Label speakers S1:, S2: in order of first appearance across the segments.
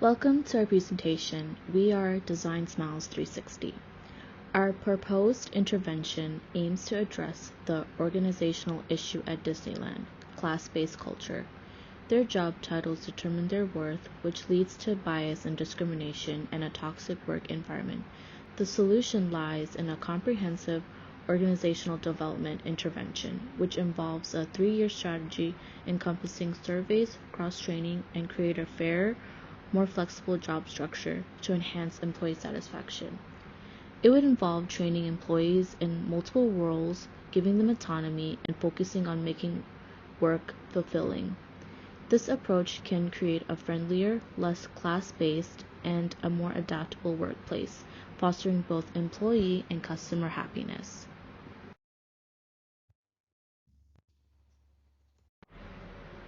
S1: Welcome to our presentation. We are Design Smiles 360. Our proposed intervention aims to address the organizational issue at Disneyland, class-based culture. Their job titles determine their worth, which leads to bias and discrimination and a toxic work environment. The solution lies in a comprehensive organizational development intervention, which involves a 3-year strategy encompassing surveys, cross-training, and create a fairer, more flexible job structure to enhance employee satisfaction. It would involve training employees in multiple roles, giving them autonomy, and focusing on making work fulfilling. This approach can create a friendlier, less class-based, and a more adaptable workplace, fostering both employee and customer happiness.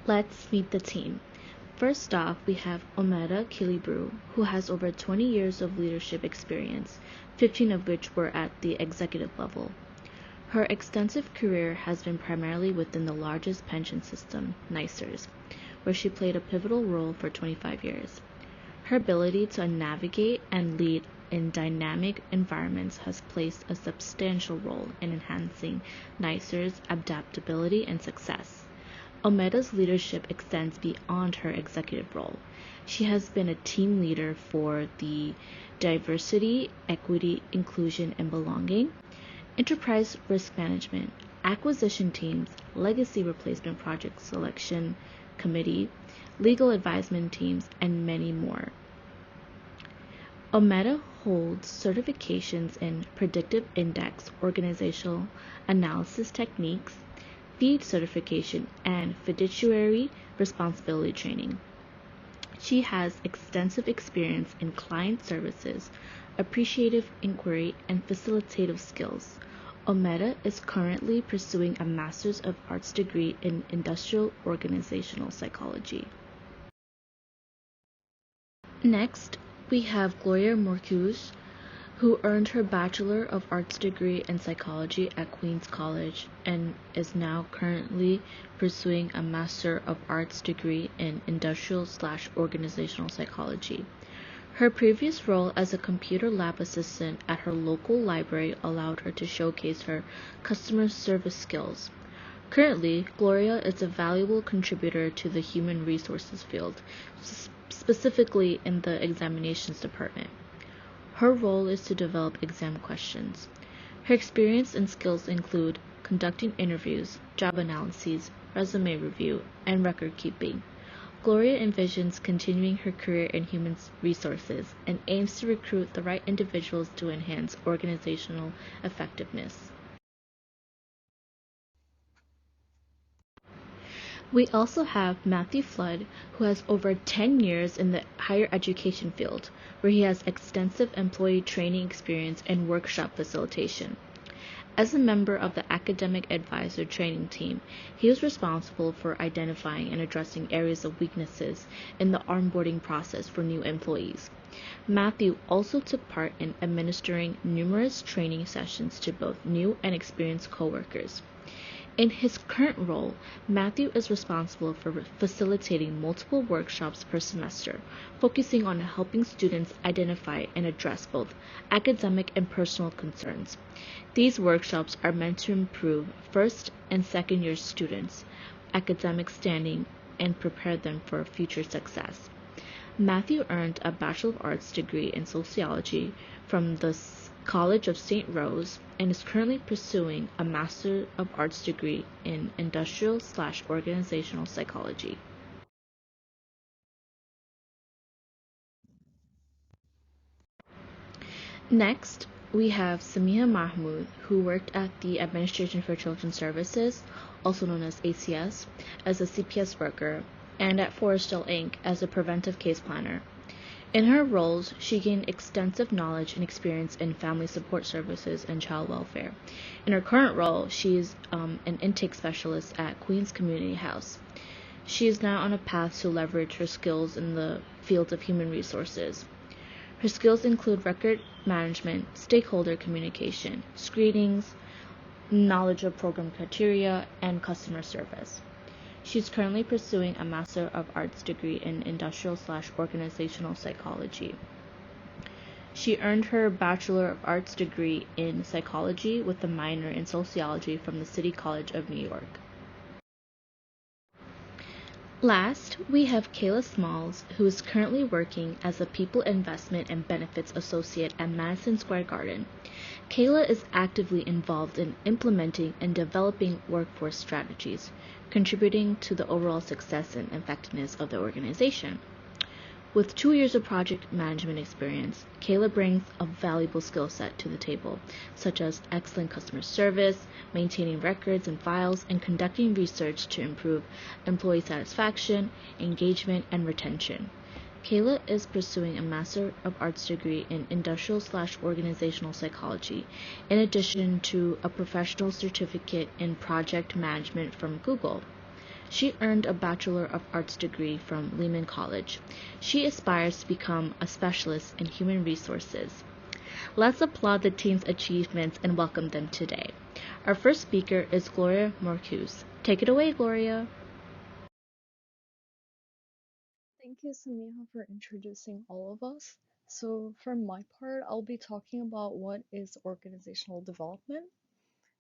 S1: Let's meet the team. First off, we have Omeda Kilibru, who has over 20 years of leadership experience, 15 of which were at the executive level. Her extensive career has been primarily within the largest pension system, NYSERS, where she played a pivotal role for 25 years. Her ability to navigate and lead in dynamic environments has played a substantial role in enhancing NYSERS' adaptability and success. Omeda's leadership extends beyond her executive role. She has been a team leader for the diversity, equity, inclusion, and belonging, enterprise risk management, acquisition teams, legacy replacement project selection committee, legal advisement teams, and many more. Omeda holds certifications in predictive index organizational analysis techniques, FEED certification, and fiduciary responsibility training. She has extensive experience in client services, appreciative inquiry, and facilitative skills. Omeda is currently pursuing a Master's of Arts degree in Industrial Organizational Psychology. Next, we have Gloria Marcuse, who earned her Bachelor of Arts degree in Psychology at Queens College and is now currently pursuing a Master of Arts degree in Industrial/Organizational Psychology. Her previous role as a computer lab assistant at her local library allowed her to showcase her customer service skills. Currently, Gloria is a valuable contributor to the human resources field, specifically in the examinations department. Her role is to develop exam questions. Her experience and skills include conducting interviews, job analyses, resume review, and record keeping. Gloria envisions continuing her career in human resources and aims to recruit the right individuals to enhance organizational effectiveness. We also have Matthew Flood, who has over 10 years in the higher education field, where he has extensive employee training experience and workshop facilitation. As a member of the Academic Advisor Training Team, he was responsible for identifying and addressing areas of weaknesses in the onboarding process for new employees. Matthew also took part in administering numerous training sessions to both new and experienced coworkers. In his current role, Matthew is responsible for facilitating multiple workshops per semester, focusing on helping students identify and address both academic and personal concerns. These workshops are meant to improve first and second year students' academic standing and prepare them for future success. Matthew earned a Bachelor of Arts degree in Sociology from the College of St. Rose and is currently pursuing a Master of Arts degree in Industrial/Organizational Psychology. Next, we have Samiha Mahmood, who worked at the Administration for Children's Services, also known as ACS, as a CPS worker, and at Forrestal Inc. as a preventive case planner. In her roles, she gained extensive knowledge and experience in family support services and child welfare. In her current role, she is an intake specialist at Queens Community House. She is now on a path to leverage her skills in the field of human resources. Her skills include record management, stakeholder communication, screenings, knowledge of program criteria, and customer service. She's currently pursuing a Master of Arts degree in Industrial/Organizational Psychology. She earned her Bachelor of Arts degree in Psychology with a minor in Sociology from the City College of New York. Last, we have Kayla Smalls, who is currently working as a People Investment and Benefits Associate at Madison Square Garden. Kayla is actively involved in implementing and developing workforce strategies, contributing to the overall success and effectiveness of the organization. With 2 years of project management experience, Kayla brings a valuable skill set to the table, such as excellent customer service, maintaining records and files, and conducting research to improve employee satisfaction, engagement, and retention. Kayla is pursuing a Master of Arts degree in Industrial/Organizational Psychology, in addition to a professional certificate in project management from Google. She earned a Bachelor of Arts degree from Lehman College. She aspires to become a specialist in human resources. Let's applaud the team's achievements and welcome them today. Our first speaker is Gloria Marcuse. Take it away, Gloria.
S2: Thank you, Samiha, for introducing all of us. So, for my part, I'll be talking about what is organizational development.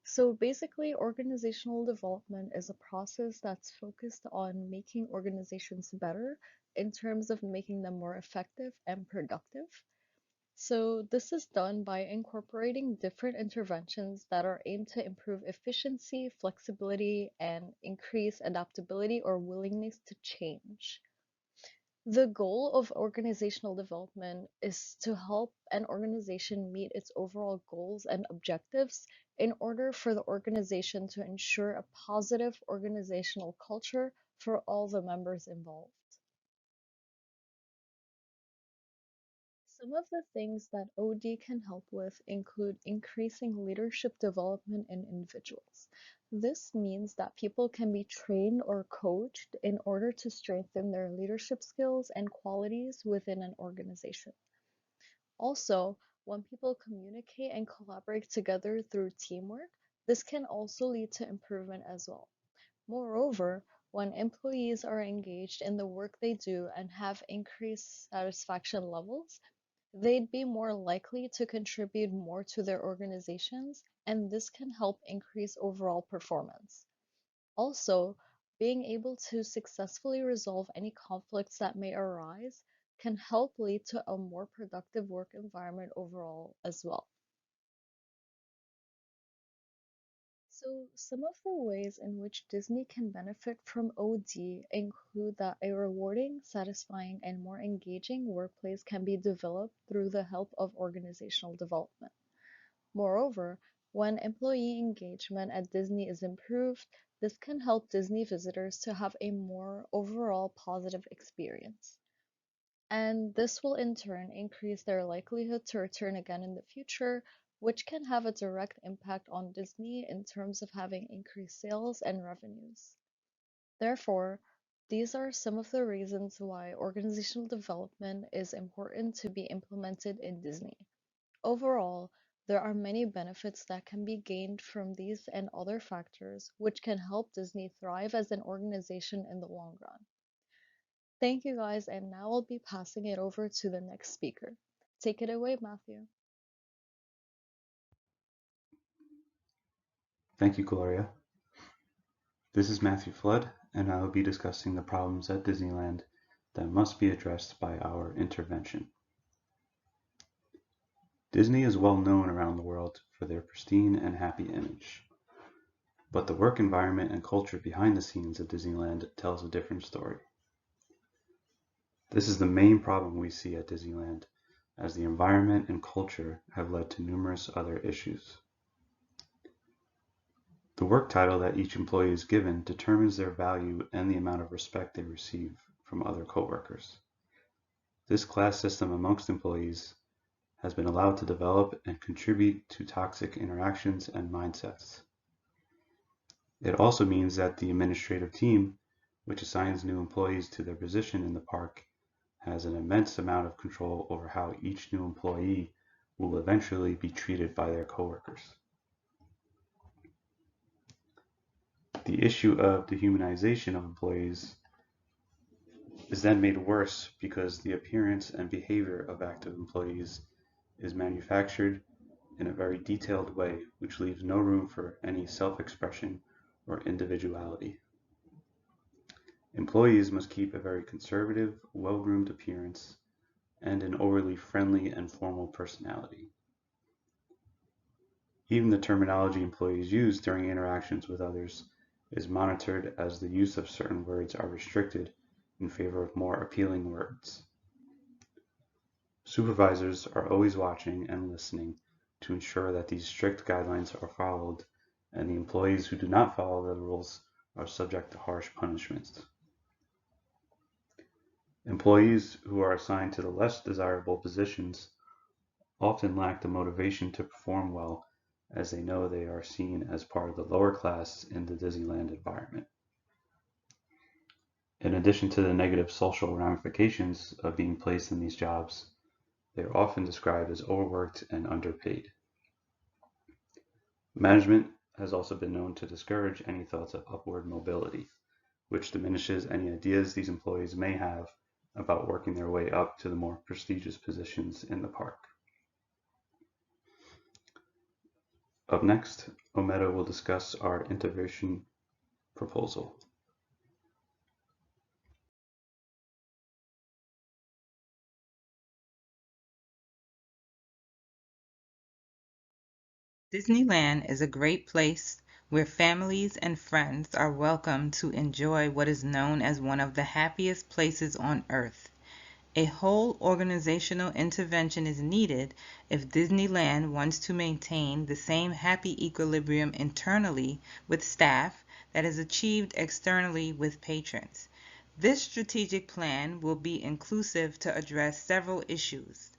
S2: So, basically, organizational development is a process that's focused on making organizations better in terms of making them more effective and productive. So, this is done by incorporating different interventions that are aimed to improve efficiency, flexibility, and increase adaptability or willingness to change. The goal of organizational development is to help an organization meet its overall goals and objectives in order for the organization to ensure a positive organizational culture for all the members involved. Some of the things that OD can help with include increasing leadership development in individuals. This means that people can be trained or coached in order to strengthen their leadership skills and qualities within an organization. Also, when people communicate and collaborate together through teamwork, this can also lead to improvement as well. Moreover, when employees are engaged in the work they do and have increased satisfaction levels, they'd be more likely to contribute more to their organizations, and this can help increase overall performance. Also, being able to successfully resolve any conflicts that may arise can help lead to a more productive work environment overall as well. So, some of the ways in which Disney can benefit from OD include that a rewarding, satisfying, and more engaging workplace can be developed through the help of organizational development. Moreover, when employee engagement at Disney is improved, this can help Disney visitors to have a more overall positive experience. And this will in turn increase their likelihood to return again in the future, which can have a direct impact on Disney in terms of having increased sales and revenues. Therefore, these are some of the reasons why organizational development is important to be implemented in Disney. Overall, there are many benefits that can be gained from these and other factors, which can help Disney thrive as an organization in the long run. Thank you guys, and now I'll be passing it over to the next speaker. Take it away, Matthew.
S3: Thank you, Gloria. This is Matthew Flood, and I will be discussing the problems at Disneyland that must be addressed by our intervention. Disney is well known around the world for their pristine and happy image. But the work environment and culture behind the scenes at Disneyland tells a different story. This is the main problem we see at Disneyland, as the environment and culture have led to numerous other issues. The work title that each employee is given determines their value and the amount of respect they receive from other coworkers. This class system amongst employees has been allowed to develop and contribute to toxic interactions and mindsets. It also means that the administrative team, which assigns new employees to their position in the park, has an immense amount of control over how each new employee will eventually be treated by their coworkers. The issue of dehumanization of employees is then made worse because the appearance and behavior of active employees is manufactured in a very detailed way, which leaves no room for any self-expression or individuality. Employees must keep a very conservative, well-groomed appearance and an overly friendly and formal personality. Even the terminology employees use during interactions with others is monitored, as the use of certain words are restricted in favor of more appealing words. Supervisors are always watching and listening to ensure that these strict guidelines are followed, and the employees who do not follow the rules are subject to harsh punishments. Employees who are assigned to the less desirable positions often lack the motivation to perform well, as they know they are seen as part of the lower class in the Disneyland environment. In addition to the negative social ramifications of being placed in these jobs, they are often described as overworked and underpaid. Management has also been known to discourage any thoughts of upward mobility, which diminishes any ideas these employees may have about working their way up to the more prestigious positions in the park. Up next, Omeda will discuss our intervention proposal.
S4: Disneyland is a great place where families and friends are welcome to enjoy what is known as one of the happiest places on earth. A whole organizational intervention is needed if Disneyland wants to maintain the same happy equilibrium internally with staff that is achieved externally with patrons. This strategic plan will be inclusive to address several issues.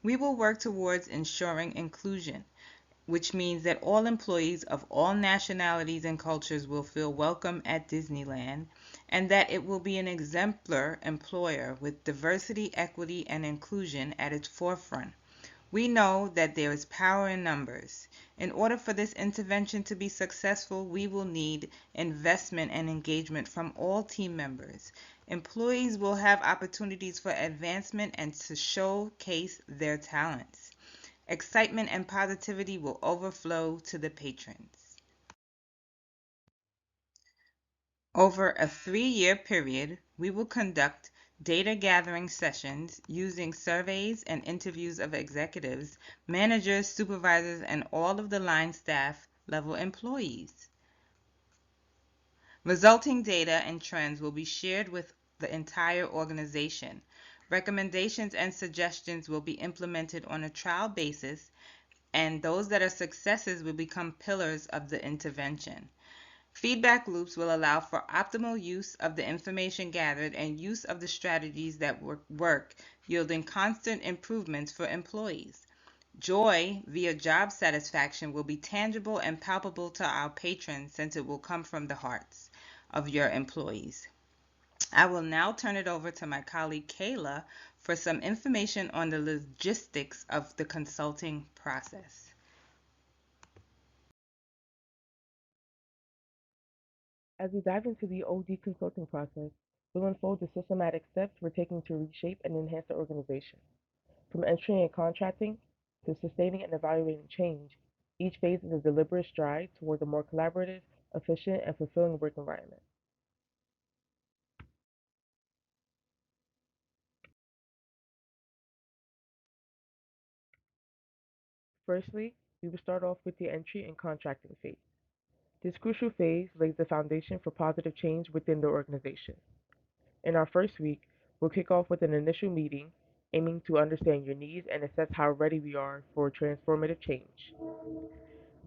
S4: We will work towards ensuring inclusion, which means that all employees of all nationalities and cultures will feel welcome at Disneyland, and that it will be an exemplar employer with diversity, equity, and inclusion at its forefront. We know that there is power in numbers. In order for this intervention to be successful, we will need investment and engagement from all team members. Employees will have opportunities for advancement and to showcase their talents. Excitement and positivity will overflow to the patrons. Over a 3-year period, we will conduct data gathering sessions using surveys and interviews of executives, managers, supervisors, and all of the line staff level employees. Resulting data and trends will be shared with the entire organization. Recommendations and suggestions will be implemented on a trial basis, and those that are successes will become pillars of the intervention. Feedback loops will allow for optimal use of the information gathered and use of the strategies that work, yielding constant improvements for employees. Joy via job satisfaction will be tangible and palpable to our patrons, since it will come from the hearts of your employees. I will now turn it over to my colleague Kayla for some information on the logistics of the consulting process.
S5: As we dive into the OD consulting process, we'll unfold the systematic steps we're taking to reshape and enhance the organization. From entering and contracting to sustaining and evaluating change, each phase is a deliberate stride toward a more collaborative, efficient, and fulfilling work environment. Firstly, we will start off with the entry and contracting phase. This crucial phase lays the foundation for positive change within the organization. In our first week, we'll kick off with an initial meeting aiming to understand your needs and assess how ready we are for transformative change.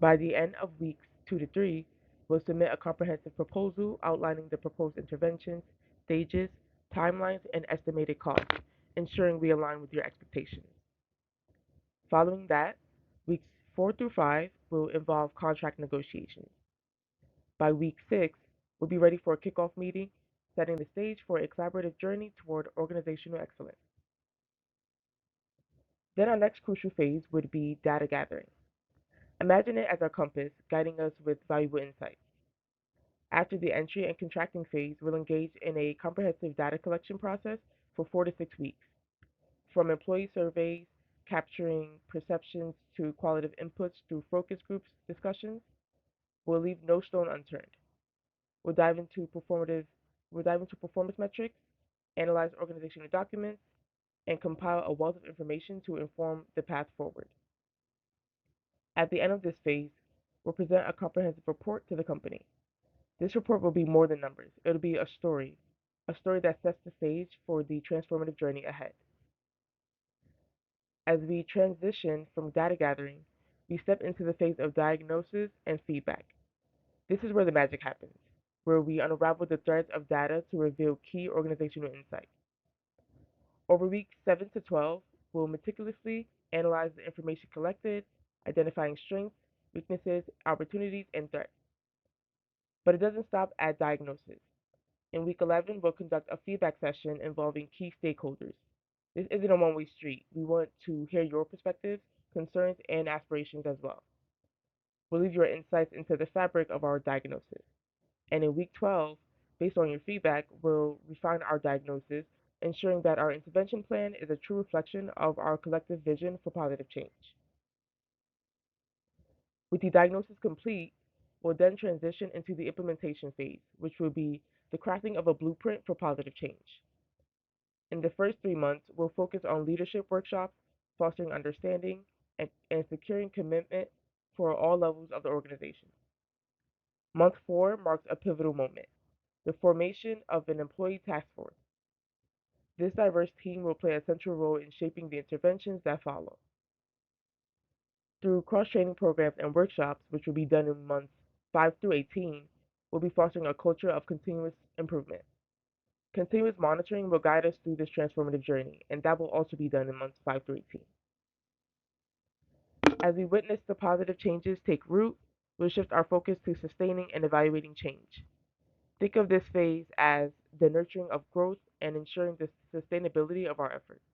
S5: By the end of weeks 2 to 3, we'll submit a comprehensive proposal outlining the proposed interventions, stages, timelines, and estimated costs, ensuring we align with your expectations. Following that, weeks 4 through 5 will involve contract negotiations. By week 6, we'll be ready for a kickoff meeting, setting the stage for a collaborative journey toward organizational excellence. Then our next crucial phase would be data gathering. Imagine it as our compass guiding us with valuable insights. After the entry and contracting phase, we'll engage in a comprehensive data collection process for 4 to 6 weeks, from employee surveys, capturing perceptions, to qualitative inputs through focus groups discussions. We'll leave no stone unturned. We'll dive into performative we'll dive into performance metrics, analyze organizational documents, and compile a wealth of information to inform the path forward. At the end of this phase, we'll present a comprehensive report to the company. This report will be more than numbers. It'll be a story that sets the stage for the transformative journey ahead. As we transition from data gathering, we step into the phase of diagnosis and feedback. This is where the magic happens, where we unravel the threads of data to reveal key organizational insights. Over weeks 7 to 12, we'll meticulously analyze the information collected, identifying strengths, weaknesses, opportunities, and threats. But it doesn't stop at diagnosis. In week 11, we'll conduct a feedback session involving key stakeholders. This isn't a one way street. We want to hear your perspectives, concerns, and aspirations as well. We'll leave your insights into the fabric of our diagnosis. And in week 12, based on your feedback, we'll refine our diagnosis, ensuring that our intervention plan is a true reflection of our collective vision for positive change. With the diagnosis complete, we'll then transition into the implementation phase, which will be the crafting of a blueprint for positive change. In the first 3 months, we'll focus on leadership workshops, fostering understanding, and securing commitment for all levels of the organization. Month 4 marks a pivotal moment, the formation of an employee task force. This diverse team will play a central role in shaping the interventions that follow. Through cross-training programs and workshops, which will be done in months 5 through 18, we'll be fostering a culture of continuous improvement. Continuous monitoring will guide us through this transformative journey, and that will also be done in months 5 through 18. As we witness the positive changes take root, we'll shift our focus to sustaining and evaluating change. Think of this phase as the nurturing of growth and ensuring the sustainability of our efforts.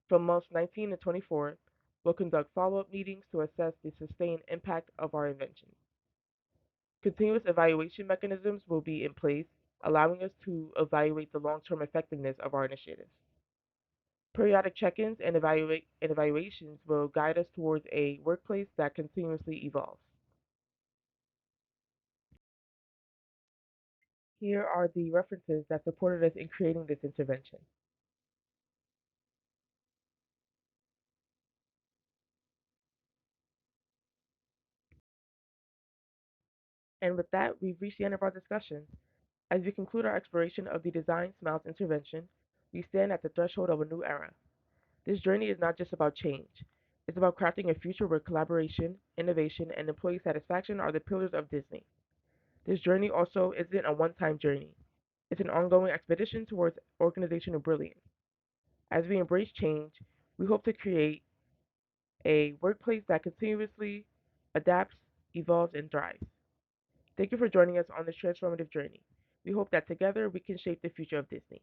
S5: From months 19 to 24, we'll conduct follow-up meetings to assess the sustained impact of our inventions. Continuous evaluation mechanisms will be in place, allowing us to evaluate the long-term effectiveness of our initiatives. Periodic check-ins and evaluations will guide us towards a workplace that continuously evolves. Here are the references that supported us in creating this intervention. And with that, we've reached the end of our discussion. As we conclude our exploration of the Design Smiles intervention, we stand at the threshold of a new era. This journey is not just about change. It's about crafting a future where collaboration, innovation, and employee satisfaction are the pillars of Disney. This journey also isn't a one-time journey. It's an ongoing expedition towards organizational brilliance. As we embrace change, we hope to create a workplace that continuously adapts, evolves, and thrives. Thank you for joining us on this transformative journey. We hope that together we can shape the future of Disney.